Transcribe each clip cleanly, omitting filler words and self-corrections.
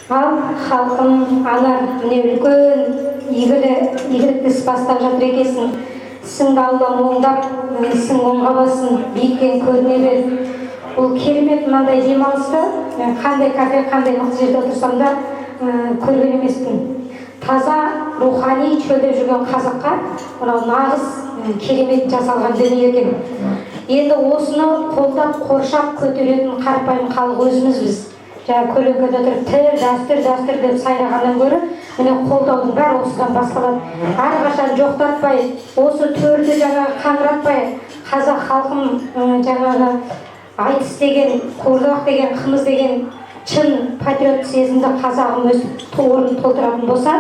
Ал халқым анар міне үлкен игілікті іс бастап жатыр екенсің. Ісіңді Алла оңдап, ісің оңға бассын, биіктен көріне бер. Бұл керемет мынандай демалысты қандай кафе, қандай мықты жерде отырсам да көрген емеспін. Таза рухани шөлдеп жүрген қазаққа мынау нағыз керемет жасалған дүние екен. Енді осыны қолдап, қоршап көтеретін қарапайым халық өзімізбіз. Жаңа көлеңкеде отырып дәстүр деп сайрағаннан гөрі міне қолдаудың бәрі осыдан басталады. Әрқашан жоқтатпай, осы төрді жаңағы қаңыратпай, қазақ халқым жаңағы айтыс деген, қуырдақ деген, қымыз деген шын патриот сезімді қазағым өз орнын толтыратын болса,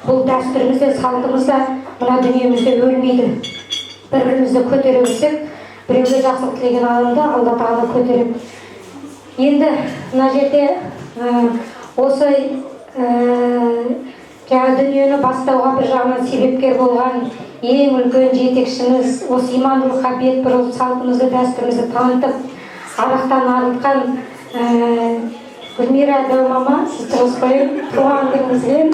бұл дәстүрімізде, салтымызда, мына дүниемізде өлмейді. Бір-бірімізді көтере білсек, біреуге жақсылық тілеген адамды Алла тағала көтереді. Енді мына жерде осы жаңа дүниені бастауға бір жағынан себепкер болған ең үлкен жетекшіміз, осы имандылыққа бет бұрып, салтымызды, дәстүрімізді танытып, арақтан арылтқан Гүлмира Дәумама, сізді қосып қояйын, туған күніңізбен.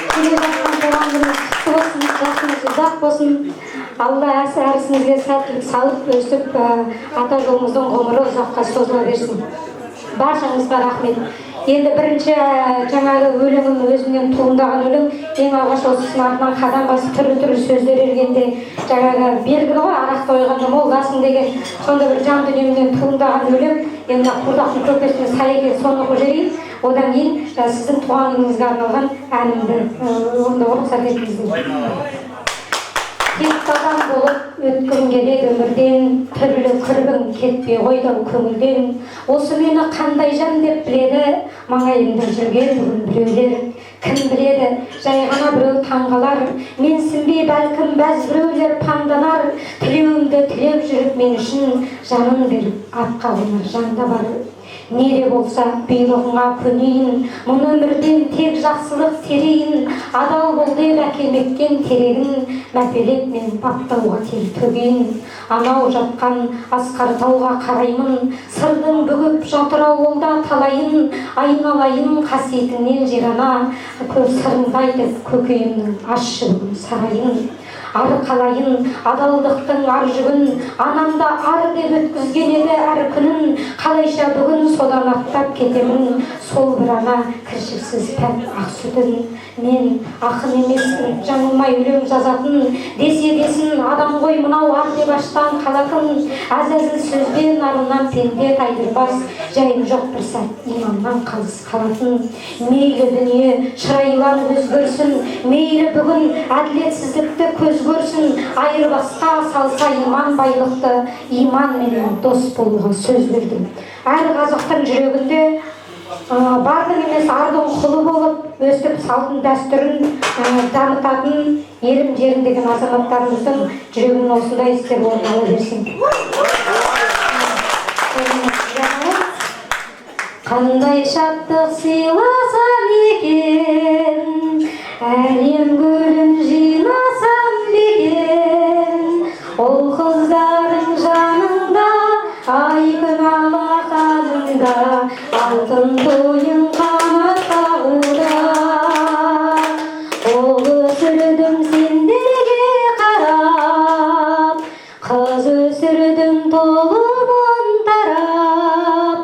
Келе жатқан туған күніңіз құтты болсын, жасыңыз ұзақ болсын. Алла әрісіңізге сәттілік салып, өстіп, ата жолымыздың ғұмыры ұзаққа созыла берсін. Баршаңызға рахмет. Енді бірінші жаңағы өлеңім өзімнен туындаған өлең, ең алғаш осы сынағынан қадам басып түрлі сөздер ергенде жаңағы белгілі ғой, арақты ойғанда молдасың деген сонда бір жан дүниемнен туындаған өлең. Енді құрдақтың көпесіне сай екен, соны оқып жіберейін. Одан кейін сіздің туған күніңізге арналған әнімді орындауға рұқсат етіңіздер. Тек адам болып өткім келеді өмірден, түрлі кірбің кетпей қойдым көңілден. Осы мені қандай жан деп біледі, маңайымда жүрген бүгін біреулер. Кім біледі, жай ғана біреу таңғалар, менсінбей бәлкім бәз біреулер паңданар. Тілеуімді тілеп жүріп мен үшін жанын беріп атқа қонар жанда бар. Неде болса бұйрығыңа көнейін, мұны өмірден тек жақсылық терейін. Адал бол деп әкелмектен терегін, мәпелеп мен баптауға тел төгейін. Анау жатқан асқар тауға қараймын, сырдың бүгіп жатыр ауылда талайын. Айналайын қасиетіңнен жерана, көз сырыңды айтып көкейімнің ащы бүгін сарайын. Ары қалайын адалдықтың ар жүгін, анамда ар деп өткізген еді әр күнін. Қалайша бүгін содан аттап кетемін, сол бір ана кіршіксіз пәк ақ сүтін. Мен ақын емеспін, жаңылмай өлең жазатын, десе десін адам ғой мынау ар деп аштан қалатын. Әзәзіл сөзбен арынан пенде тайдырбас, жайым жоқ бір сәт иманнан қалыс қалатын. Мейлі дүние шырайлан өзгерсін, мейлі бүгін әділетсіздікті көз көрсін. Айырбасқа салса иман байлықты, иман менен дос болуға сөз бердім. Әр қазақтың жүрегінде бардың емес ардың құлы болып, өстіп салтын дәстүрін дамытатын елім жерім деген азаматтарымыздың жүрегінің осындай істер орын ала берсін. Қандай шаттық сыйласам екен, әлем гүлін жинасам екен, ол қыздардың жанында, ай күн алақанында, алтын тойын қанат қағуда. Ол өсірдім сендерге қарап, қыз өсірдім толымын тарап.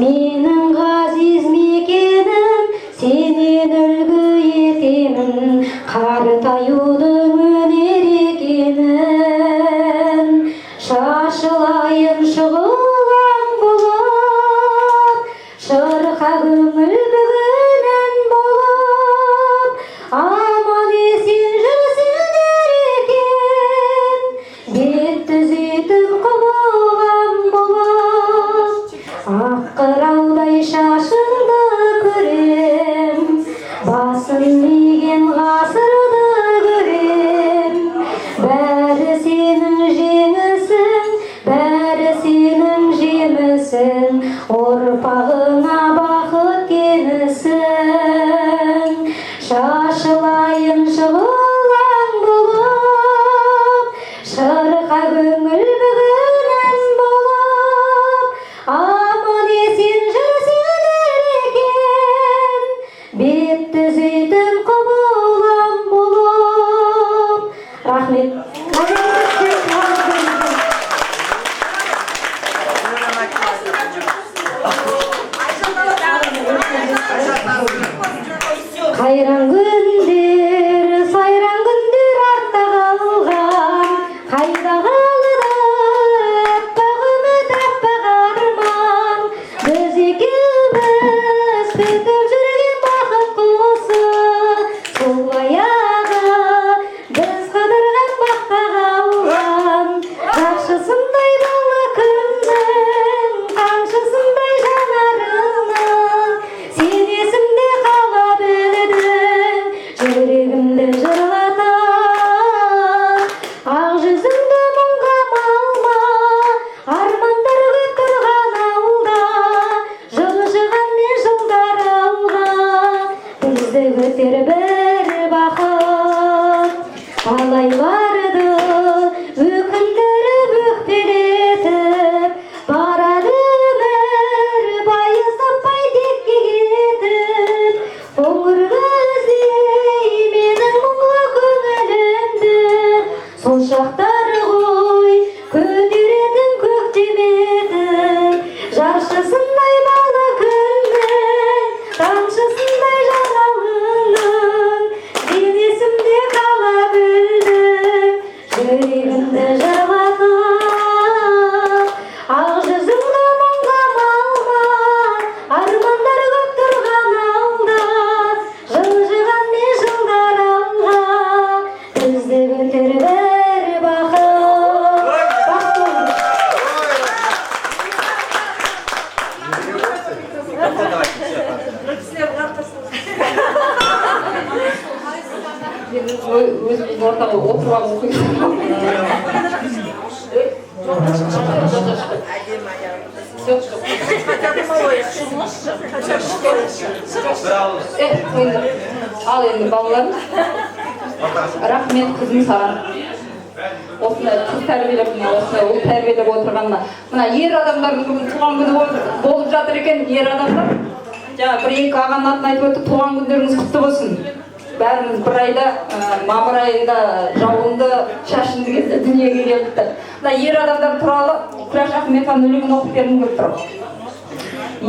Менің ғазиз мекенім, сенен үлгі етемін, қартаюдың өнер екенін. Шашылайын шұғылған болып, шырқа көңіл бүгінін болып, аман есен жүрсіңдер екен, бет түзетіп құбылған болып. Ақ қыраудай шашыңды көрем, басын иген ғасырды көрем. Бәрі сенің жеңісің, бәрі сенің жемісің, ұрпағыңа бақыт кенісің. кетті сөйтіп құбылам болып. Рахмет. Қайран күндер, сайран күндер артта қалған, қайда қалды аппақ үміт, аппақ арман. Біз екеуміз күтіп жүрген бақыт құсы, сол баяғы біз қыдырған бақта қалған. Жақшысындай бала күннің, қамшысындай жанарыңның, сен есімде қала білдің, жүрегімді жырлатып. Ақ жүзіңді мұңға малма, армандар көп тұрған ауылда, жылжыған мен жылдар алға, бізді көтер бір бақыт. Қалай барды өкіндіріп өкпелетіп, барады өмір байызаппай текке кетіп. Қоңыр көздей менің мұңлы көңілімді, сол шақтар ғой көтеретін көктем етіп. Жаршысындай бала күннің, тамшысындай жанарыңның, сен есімде қала білдің, жүрегімді жырлатып. Ақ жүзіңді мұңға малма, армандар көп тұрған ауылда, жылжыған мен жылдар алға, бізді көтер бір бақыт. Өзіміздің ортаға отырып алып оқиын. Ал енді балаларым, рахмет қызым саған. Осындай қыз тәрбиелеп, осындай ұл тәрбиелеп отырғанына. Мына ер адамдардың бүгін туған күні болып жатыр екен, ер адамдар. Жаңа бір-екі ағаның атын айтып өтті, туған күндеріңіз құтты болсын. Бәріміз бір айда, мамыр айында жауынды, шашынды кезде дүниеге келді. Мына ер адамдар туралы Күләш Ахметованың өлеңін оқып бергім келіп тұр.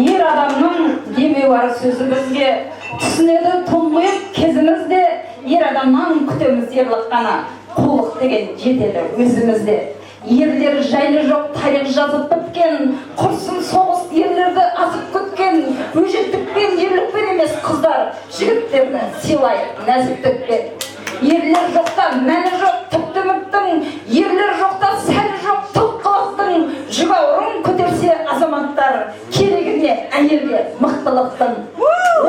Ер адамның демеу бар сөзі бізге түсінеді тұңғиық кезімізде, ер адамнан күтеміз ерлік қана, қулық деген жетеді өзімізде. Ерлер жайлы жоқ тарих жазып біткен, құрсын соғыс ерлерді асып күткен, өжеттікпен, ерлікпен емес қыздар, жігіттерді сыйлайық нәзіктікпен. Ерлер жоқта мәні жоқ тіпті үміттің, ерлер жоқта сәні жоқ тұлқылықтың, жүк ауырын көтерсе азаматтар, керегіне әйелге мықтылықтың.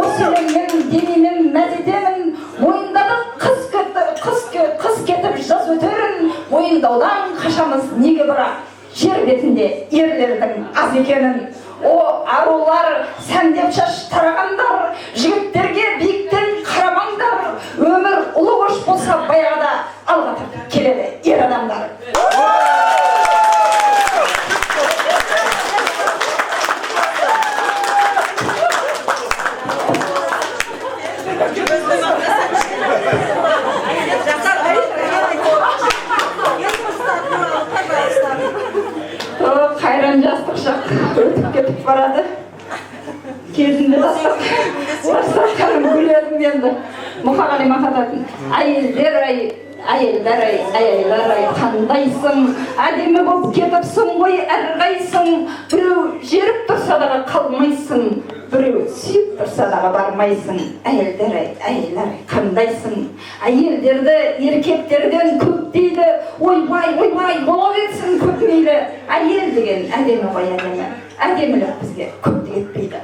Осы өлеңмен денемен мәз етемін, мойындады қыз кетіп жаз өтерін, мойындаудан қашамыз неге бірақ, жер бетінде ерлердің аз екенін. О, арулар, сәндеп шаш тарағандар, жігіттерге биіктен қарамаңдар, өмір ұлы көш болса баяғыда алға тартып келеді ер адамдар. Қайран жастық шақ өтіп кетіп барады. Кезінде жастыққаным күледім енді. Мұқағали мақататын. Әйелдер ай, әйелдер ай, әйелдер ай, қандайсың, әдемі болып кетіпсің ғой әрқайсың. Біреу жеріп тұрса дағы қалмайсың, біреу сүйіп тұрса дағы бармайсың. Әйелдер ай, әйелдер ай, қандайсың. Әйелдерді еркектерден көп дейді, ойбай, бола берсін көп мейлі. Әйел деген әдемі ғой әдемі, әдемілік бізге көпті етпейді.